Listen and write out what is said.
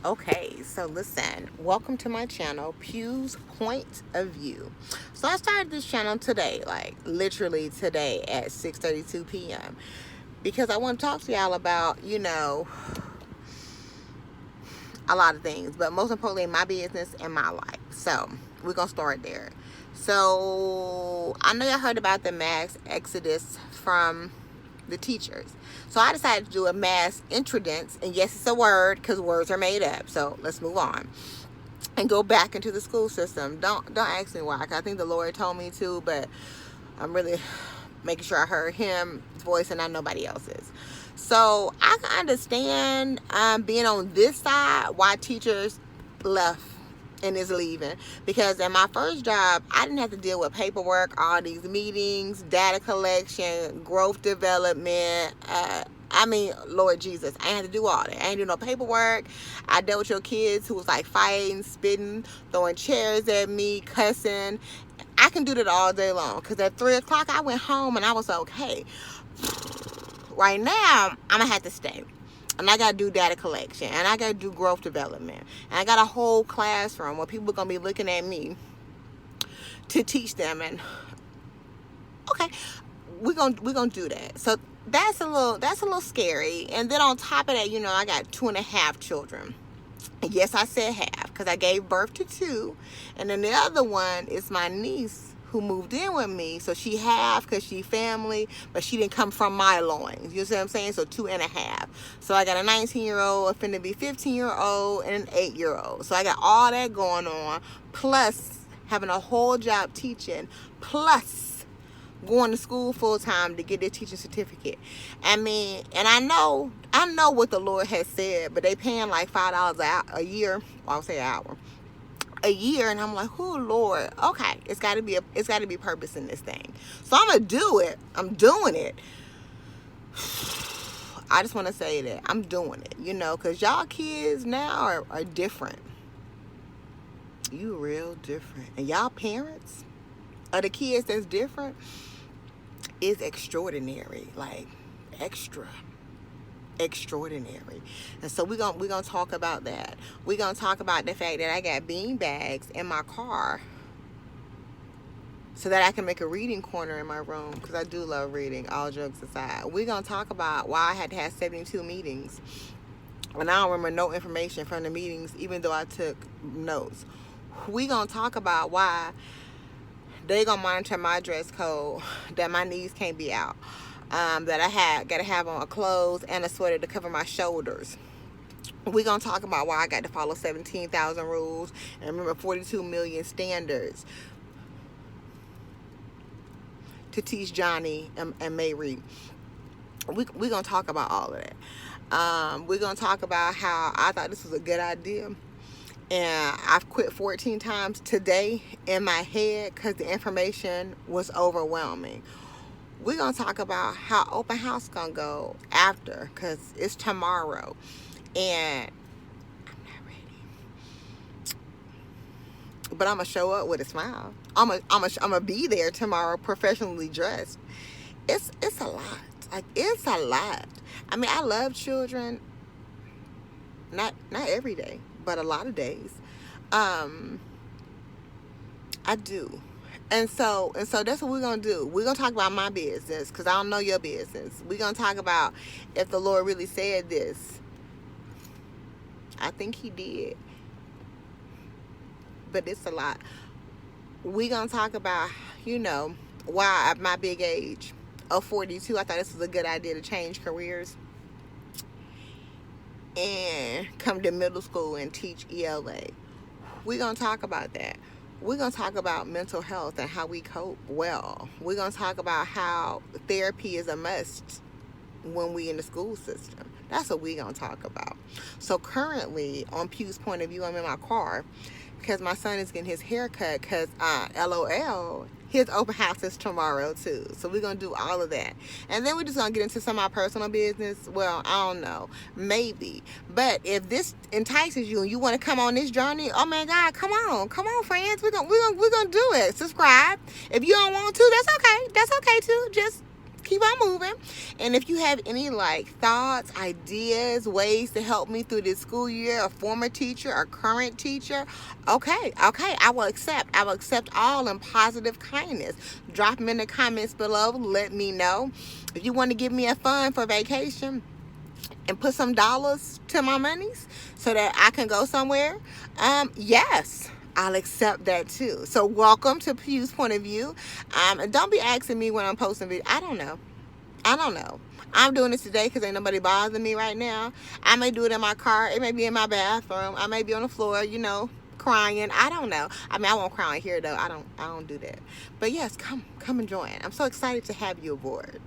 Okay, so listen, welcome to my channel, Pugh's Point of View. So I started this channel today, like literally today at 6:32 p.m. because I want to talk to y'all about, a lot of things, but most importantly, my business and my life. So we're going to start there. So I know y'all heard about the mass exodus from the teachers. So I decided to do a mass introduce, and yes, it's a word because words are made up. So let's move on and go back into the school system. Don't ask me why. 'Cause I think the Lord told me to, but I'm really making sure I heard His voice and not nobody else's. So I can understand being on this side why teachers left and is leaving, because in my first job I didn't have to deal with paperwork, all these meetings, data collection, growth development. Lord Jesus, I ain't had to do all that. I ain't do no paperwork. I dealt with your kids who was like fighting, spitting, throwing chairs at me, cussing. I can do that all day long, because at 3 o'clock I went home and I was okay. Right now I'm gonna have to stay, and I gotta do data collection, and I gotta do growth development, and I got a whole classroom where people are gonna be looking at me to teach them. And okay, we're gonna do that. So that's a little scary. And then on top of that, I got 2.5 children. Yes, I said half because I gave birth to 2, and then the other one is my niece who moved in with me. So she half because she family, but she didn't come from my loins. You see what I'm saying? So 2.5. So I got a 19-year-old, a finna be 15-year-old, and an 8-year-old. So I got all that going on, plus having a whole job teaching, plus going to school full time to get their teaching certificate. And I know what the Lord has said, but they paying like $5 a year. Well, I'll say an hour. A year, and I'm like, oh Lord, okay, it's got to be purpose in this thing. So I'm gonna do it. I'm doing it. I just want to say that I'm doing it, because y'all kids now are different. You real different, and y'all parents of the kids that's different is extraordinary, like extraordinary. And so we're gonna talk about that. We're gonna talk about the fact that I got bean bags in my car so that I can make a reading corner in my room, because I do love reading, all jokes aside. We're gonna talk about why I had to have 72 meetings and I don't remember no information from the meetings, even though I took notes. We're gonna talk about why they gonna monitor my dress code, that my knees can't be out, that I gotta have on a clothes and a sweater to cover my shoulders. We're gonna talk about why I got to follow 17,000 rules and remember 42 million standards to teach Johnny and Mary. We're gonna talk about all of that. We're gonna talk about how I thought this was a good idea, and I've quit 14 times today in my head because the information was overwhelming. We're going to talk about how open house going to go after, because it's tomorrow. And I'm not ready. But I'm going to show up with a smile. I'm gonna be there tomorrow professionally dressed. It's a lot. Like, it's a lot. I love children. Not every day, but a lot of days. I do. And so that's what we're going to do. We're going to talk about my business, because I don't know your business. We're going to talk about if the Lord really said this. I think He did. But it's a lot. We're going to talk about, why at my big age of 42, I thought this was a good idea to change careers and come to middle school and teach ELA. We're going to talk about that. We're going to talk about mental health and how we cope well. We're going to talk about how therapy is a must when we in the school system. That's what we're going to talk about. So currently, on Pugh's Point of View, I'm in my car because my son is getting his hair cut, because LOL, his open house is tomorrow too. So we're going to do all of that. And then we're just going to get into some of our personal business. Well, I don't know. Maybe. But if this entices you and you want to come on this journey, oh my God, come on, friends. We're gonna do it. Subscribe. If you don't want to, that's okay. That's okay too. Just keep on moving. And if you have any like thoughts, ideas, ways to help me through this school year, a former teacher, a current teacher, okay, I will accept all in positive kindness. Drop them in the comments below. Let me know. If you want to give me a fund for vacation and put some dollars to my monies so that I can go somewhere, yes, I'll accept that too. So welcome to Pugh's Point of View. And don't be asking me when I'm posting videos. I don't know. I'm doing this today because ain't nobody bothering me right now. I may do it in my car. It may be in my bathroom. I may be on the floor, crying. I don't know. I mean, I won't cry here though. I don't do that. But yes, come and join. I'm so excited to have you aboard.